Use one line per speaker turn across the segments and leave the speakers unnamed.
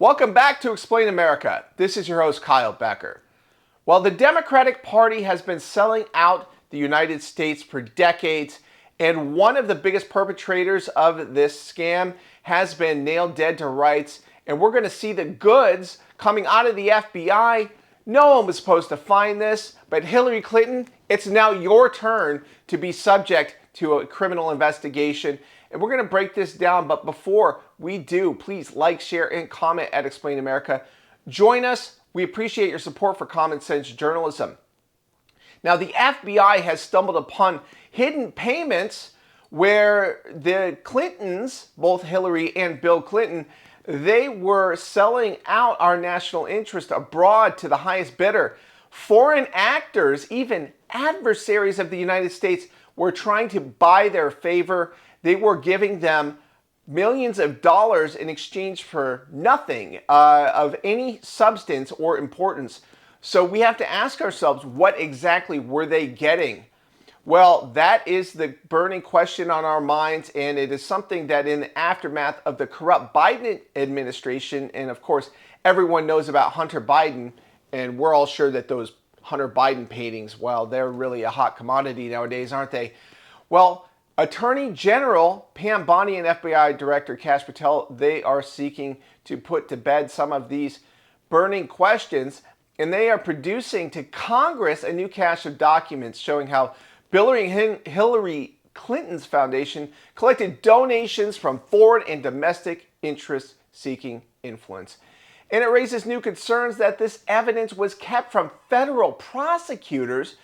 Welcome back to Explain America. This is your host, Kyle Becker. Well, the Democratic Party has been selling out the United States for decades, and one of the biggest perpetrators of this scam has been nailed dead to rights, and we're going to see the goods coming out of the FBI. No one was supposed to find this, but Hillary Clinton, it's now your turn to be subject to a criminal investigation. And we're going to break this down, but before we do, please like, share, and comment at Explain America. Join us. We appreciate your support for common sense journalism. Now, the FBI has stumbled upon hidden payments where the Clintons, both Hillary and Bill Clinton, they were selling out our national interest abroad to the highest bidder. Foreign actors, even adversaries of the United States, were trying to buy their favor. They were giving them millions of dollars in exchange for nothing of any substance or importance. So we have to ask ourselves, what exactly were they getting? Well, that is the burning question on our minds, and it is something that in the aftermath of the corrupt Biden administration, and of course, everyone knows about Hunter Biden, and we're all sure that those Hunter Biden paintings, well, they're really a hot commodity nowadays, aren't they? Well, Attorney General Pam Bondi and FBI Director Kash Patel, they are seeking to put to bed some of these burning questions, and they are producing to Congress a new cache of documents showing how Hillary Clinton's foundation collected donations from foreign and domestic interest-seeking influence. And it raises new concerns that this evidence was kept from federal prosecutors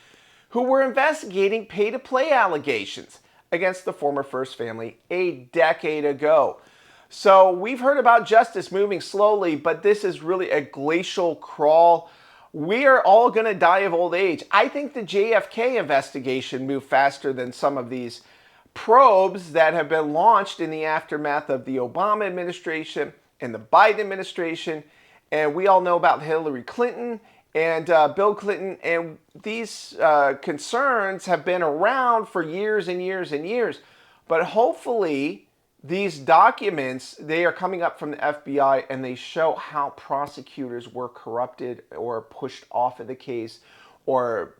who were investigating pay-to-play allegations against the former First Family a decade ago. So we've heard about justice moving slowly, but this is really a glacial crawl. We are all going to die of old age. I think the JFK investigation moved faster than some of these probes that have been launched in the aftermath of the Obama administration and the Biden administration. And we all know about Hillary Clinton and Bill Clinton, and these concerns have been around for years and years and years. But hopefully these documents, they are coming up from the FBI, and they show how prosecutors were corrupted or pushed off of the case or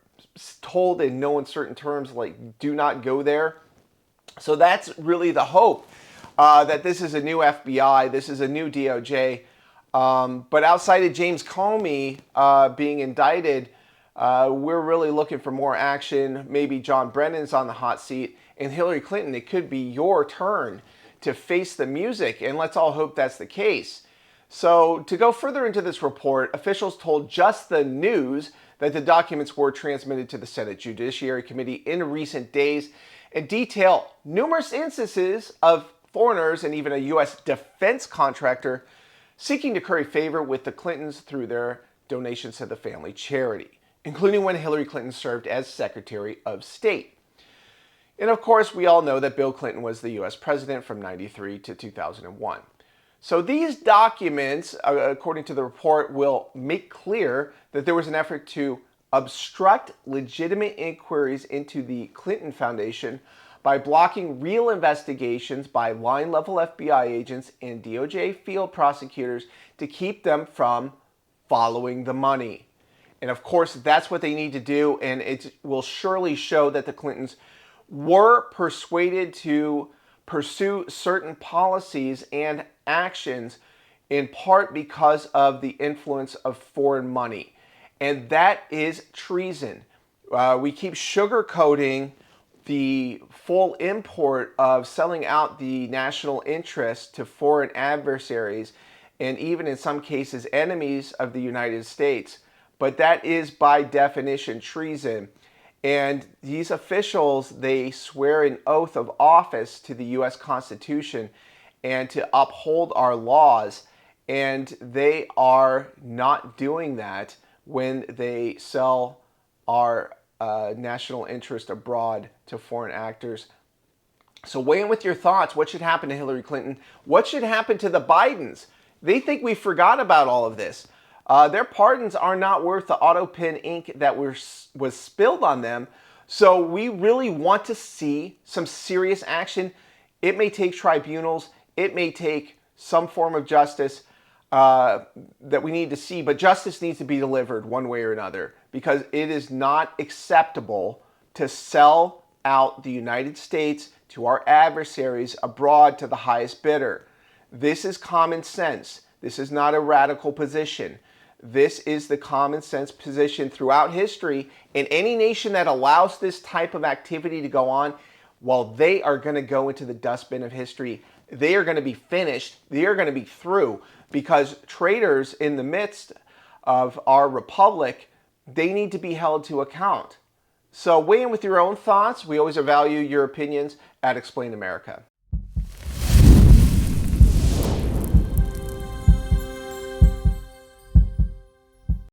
told in no uncertain terms, like, do not go there. So that's really the hope, that this is a new FBI, this is a new DOJ. But outside of James Comey being indicted, we're really looking for more action. Maybe John Brennan's on the hot seat. And Hillary Clinton, it could be your turn to face the music. And let's all hope that's the case. So to go further into this report, officials told Just the News that the documents were transmitted to the Senate Judiciary Committee in recent days and detail numerous instances of foreigners and even a U.S. defense contractor seeking to curry favor with the Clintons through their donations to the family charity, including when Hillary Clinton served as Secretary of State. And of course, we all know that Bill Clinton was the U.S. president from 1993 to 2001. So these documents, according to the report, will make clear that there was an effort to obstruct legitimate inquiries into the Clinton Foundation by blocking real investigations by line-level FBI agents and DOJ field prosecutors to keep them from following the money. And of course, that's what they need to do, and it will surely show that the Clintons were persuaded to pursue certain policies and actions in part because of the influence of foreign money. And that is treason. We keep sugarcoating the full import of selling out the national interest to foreign adversaries and even in some cases enemies of the United States. But that is by definition treason. And these officials, they swear an oath of office to the U.S. Constitution and to uphold our laws. And they are not doing that when they sell our national interest abroad to foreign actors. So weigh in with your thoughts. What should happen to Hillary Clinton? What should happen to the Bidens? They think we forgot about all of this. Their pardons are not worth the autopin ink that was spilled on them. So we really want to see some serious action. It may take tribunals. It may take some form of justice. that we need to see, but justice needs to be delivered one way or another, because it is not acceptable to sell out the United States to our adversaries abroad to the highest bidder. This is common sense. This is not a radical position. This is the common sense position throughout history, and any nation that allows this type of activity to go on, well, they are going to go into the dustbin of history. They are going to be finished. They are going to be through, because traitors in the midst of our republic, they need to be held to account. So weigh in with your own thoughts. We always value your opinions at Explain America.